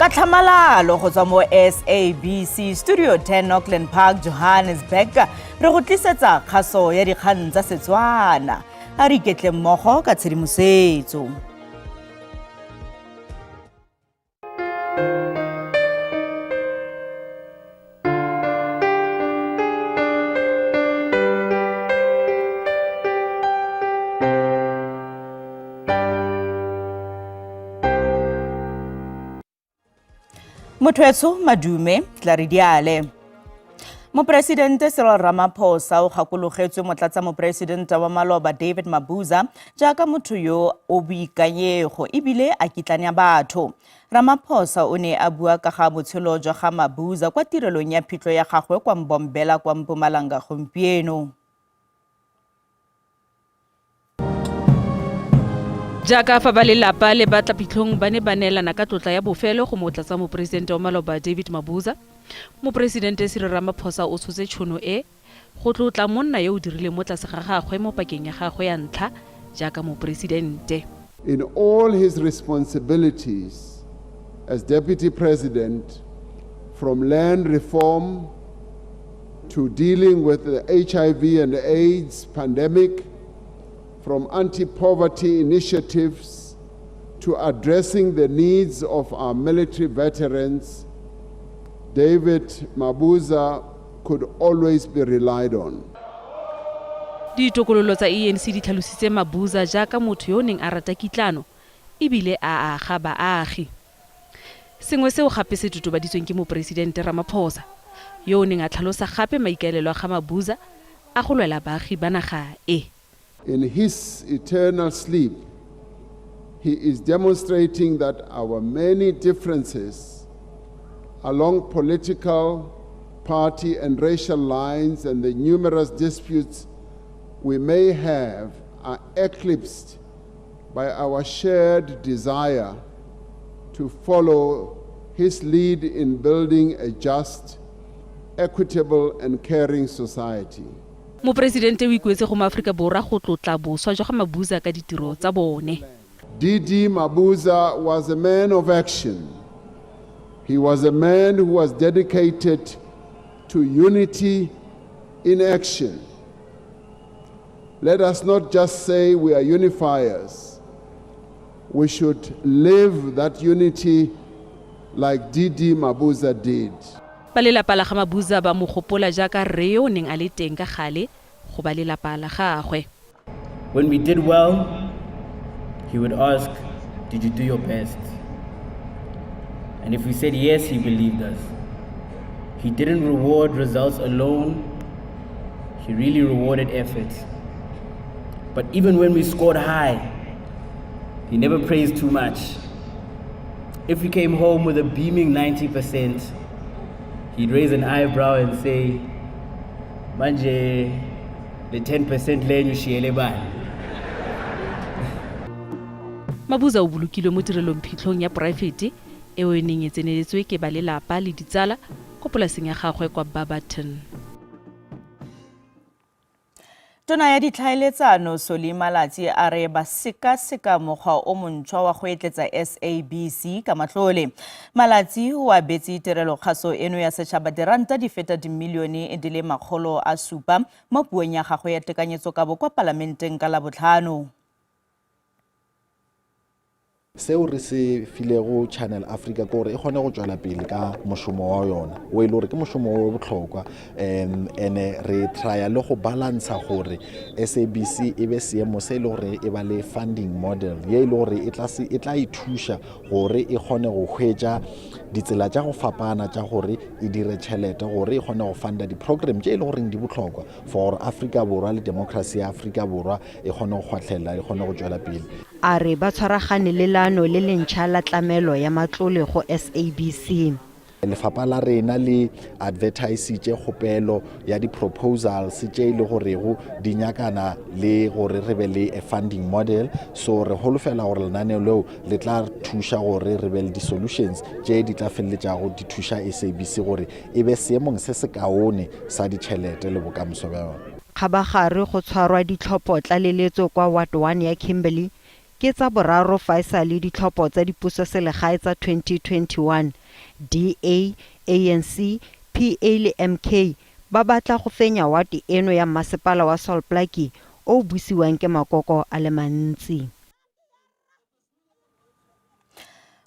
Tlhamalalo go tswa mo SABC Studio 10 Auckland Park, Johannesburg. Re go tlisetsa kgaso ya dikgang tsa Setswana. A re iketle mmogo ka tshedimosetso. Motwetso madume tla re diale. Mopresidente Cyril Ramaphosa o gakologetswe motlatsa mopresidente wa Maloba David Mabuza jaaka motho yo o boikanyego ebile a kitlanya batho. Ramaphosa o ne a bua ka ga botshelo jwa ga Mabuza kwa tirelong ya phitlho ya gagwe kwa Mbombela kwa Mpumalanga gompieno. Jaaka fa ba lelapa le batla phitlhong ba ne ba neelana ka tlotla ya bofelo go motlatsa mopresidente wa Maloba David Mabuza, mopresidente Cyril Ramaphosa o tshotse tšhono e go tlotla monna yo o dirileng mo tlase ga gagwe mo pakeng ya gagwe ya ntlha jaaka mopresidente. In all his responsibilities as deputy president, from land reform to dealing with the HIV and AIDS pandemic, from anti-poverty initiatives to addressing the needs of our military veterans, David Mabuza could always be relied on. Ditokololo tsa ANC di tlhalositse Mabuza jaaka motho yo neng a rata kitlano ebile a aga baagi. Sengwe seo gape se totobaditsweng ke mopresidente Ramaphosa yo neng a tlhalosa gape maikaelelo ga Mabuza a go lwela baagi ba naga e. In his eternal sleep, he is demonstrating that our many differences along political, party and racial lines and the numerous disputes we may have are eclipsed by our shared desire to follow his lead in building a just, equitable and caring society. Mopresidente o ikuetse go Maaforika Borwa go tlotla boswa jwa ga Mabuza ka ditiro tsa bone. DD Mabuza was a man of action. He was a man who was dedicated to unity in action. Let us not just say we are unifiers. We should live that unity like DD Mabuza did. Ba lelapa la ga Mabuza ba mo gopola jaaka rre yo neng a le teng ka gale go ba lelapa la gagwe. When we did well, he would ask, "Did you do your best?" And if we said yes, he believed us. He didn't reward results alone, he really rewarded effort. But even when we scored high, he never praised too much. If we came home with a beaming 90%, he'd raise an eyebrow and say, "Manje, the 10% lenyu shiele bani." Mabuza o bolokilwe mo tirelong phitlhong ya poraefete e o neng e tseneletswe ke ba lelapa le ditsala ko polaseng ya gagwe kwa Barberton. Tona ya ditlhaeletsano Solly Malatsi a re ba seka mokgwa o montšhwa wa go etletsa SABC ka matlole. Malatsi o abetse tirelo kgaso eno ya setšhaba diranta di feta dimilione di le 700 mo puong ya gagwe ya tekanyetsokabo kwa Palamenteng ka Labotlhano. Seo re se filego Channel Africa gore e kgone go tswela pele ka mošomo wa yona o ile gore ke mošomo o botlhokwa ene re trya le go balansa gore SABC e be seemo se ile gore e ba le funding model ye ile gore e tla ithuša gore e kgone go hwetša ditsela tša go fapana tša gore e dire tšhelete gore e kgone go funda di-program tše ile gore di botlhokwa for Afrika Borwa le democracy ya Afrika Borwa e kgone go kgwahlela e kgone go tswela pele. A re ba tshwaragane le lano le lentšha la tlamelo ya matlole go SABC. Lefapha la rena le advertisitše kgopelo ya di-proposals tše ile gore go di nyakana le gore re be le a funding model, so re holofela gore lenaneo leo le tla thuša gore re be le di-solutions tše di tla feleletšago di thuša SABC gore e be seemong se se kaone sa ditšhelete le bokamoso bja yone. Kgabagare go tshwarwa ditlhopho tlaleletso kwa Ward 1 ya Kimberley ke tsa boraro fa e sa le ditlhopho tsa dipusoselegae tsa 2021 DA, ANC, PA le MK ba batla go fenya wate eno ya mmasepala wa Sol Plaatje o busiwang ke makoko a le mantsi.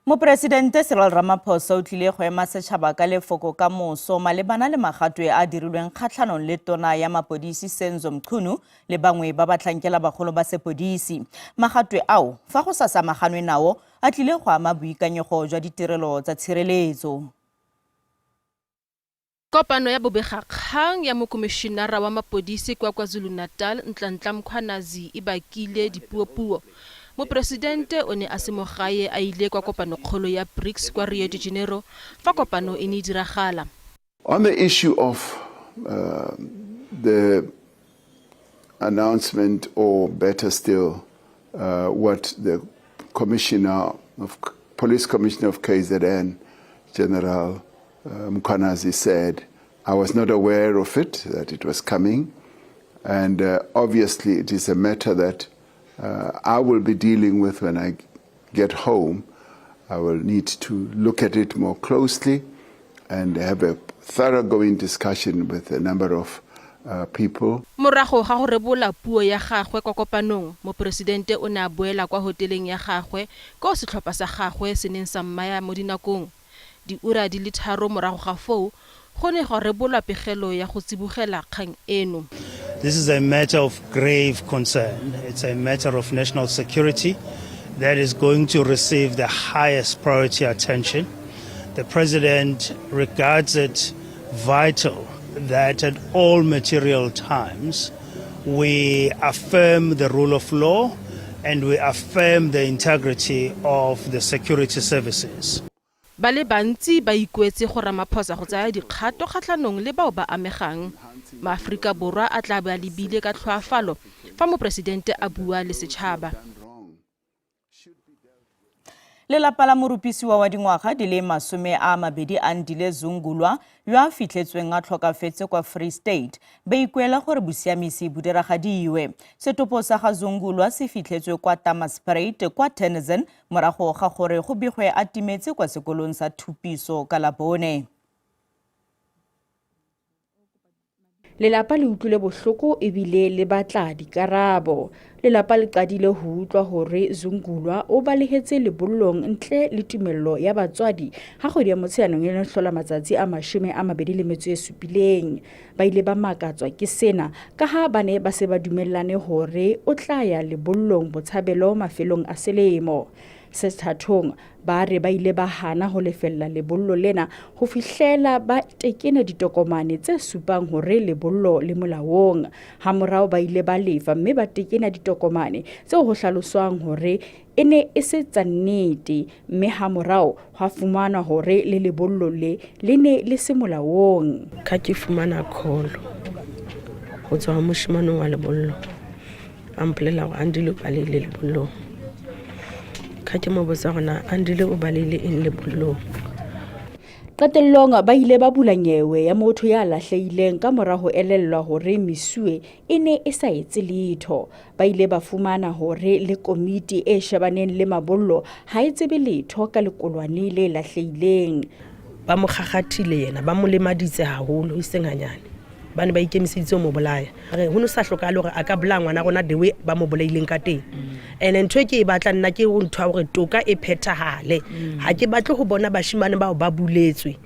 Mopresidente Cyril Ramaphosa o tlile go ema setšhaba ka lefoko ka moso malebana le magatwe a dirilweng kgatlhanong le tona ya mapodisi Senzo Mchunu le bangwe ba batlhankela bagolo ba sepodisi. Magatwe ao fa go sa samaganwe nao a tlile go ama boikanyego jwa ditirelo tsa tshireletso. Kopano ya bobegakgang ya mokomishinara wa mapodisi kwa KwaZulu-Natal Nhlanhla Mkhwanazi e bakile dipuopuo. Mopresidente o ne a se mo gae a ile kwa kopano kgolo ya BRICS kwa Rio de Janeiro fa kopano e ne diragala. On the issue of the announcement, or better still, what the Police Commissioner of KZN, General Mkhwanazi, said, I was not aware of it, that it was coming, and obviously it is a matter that I will be dealing with when I get home. I will need to look at it more closely and have a thoroughgoing discussion with a number of people. Morago ga go rebola puo ya gagwe kwa kopanong, mopresidente o ne a boela kwa hoteleng ya gagwe ko setlhopha sa gagwe se neng sa mmaya mo dinakong. Diura di le 3 morago ga foo go ne go rebolwa pegelo ya go tsibogela kgang eno. This is a matter of grave concern. It's a matter of national security that is going to receive the highest priority attention. The President regards it vital that at all material times we affirm the rule of law and we affirm the integrity of the security services. Ba le bantsi ba ikwetse go Ramaphosa go tsaya dikgato kgatlhanong le bao ba amegang. Maafrika Borwa a tla ba lebile ka tlhoafalo fa mopresidente a bua le setšhaba. Lelapa la morupisiwa wa dingwaga di le 20 Andile Zungulwa yo a fitlhetsweng a tlhokafetse kwa Free State ba ikuela gore bosiamisi bo diragadiwe. Setopo sa ga Zungulwa se fitlhetswe kwa Tamaspruit kwa Tennyson morago ga gore go begwe a timetse kwa sekolong sa Thupiso ka Labone. Lelapa le utlwile bohloko ebile le batla dikarabo. Lelapa le qadile ho utlwa hore Zungulwa o balehetse lebollong ntle le tumello ya batswadi ha kgwedi ya Motsheanong e hlola matsatsi a 27. Ba ile ba makatswa ke sena ka ha ba ne ba se ba dumellane hore o tla ya lebollong Botshabelo mafelong a selemo. Sethathong ba re ba ile ba hana ho lefella lebollo lena ho fihlela ba tekena ditokomane tse supang hore lebollo le molaong. Ha morao ba ile ba lefa mme ba tekena ditokomane tse ho hlaloswang hore e ne e se tsa nnete, mme ha morao ha fumana hore le lebollo le ne le se molaong. Ka ke fumana call ho tswa moshimane wa lebollo a mpolela go Andile ba le lebollo. Ka ke mo botsa gona Andile o balile eng lebollo. Qetellong ba ile ba bula nyewe ya motho ya lahlehileng ka mora ho elellwa hore mesuwe e ne e sa etse letho. Ba ile ba fumana hore le komiti e shebaneng le mabollo ha e tsebe letho ka lekolwane le lahlehileng. Ba mo gagathile yena ba mo lemaditse haholo e seng hanyane. Ba ne ba ikemiseditse mo bolaya. Re ho no sa hlokale hore a ka bolangwa na rona the way ba mo bolaileng ka teng. And ntwe ke e batla nna ke ho ntwa hore toka e phethahale. Ha ke batle ho bona bashimane bao ba buletswe.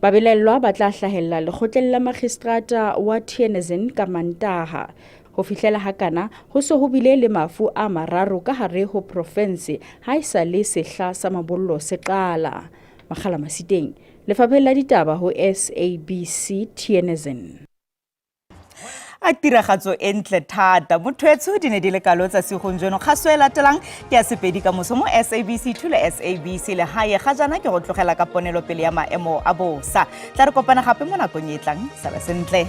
Babelellwa ba tla hlahella lekgotleng la magistrata wa Tennyson ka Mantaha. Ho fihlela hakana ho se ho bile le mafu a mararo ka hare ho province ha isa le sehla sa mabollo se qala. Makgala Masiteng, Lefapha la Ditaba ho SABC Tennyson. A tiragatso entle thata mothoetso di ne di le kalo tsa segonjono kgaso e latelang ke a sepedi ka moso mo SABC 2 le SABC le hae ga jana ke go tlogela ka ponelo pele ya maemo a bosa tla re kopana gape mo nakong e tlang sa ba sentle.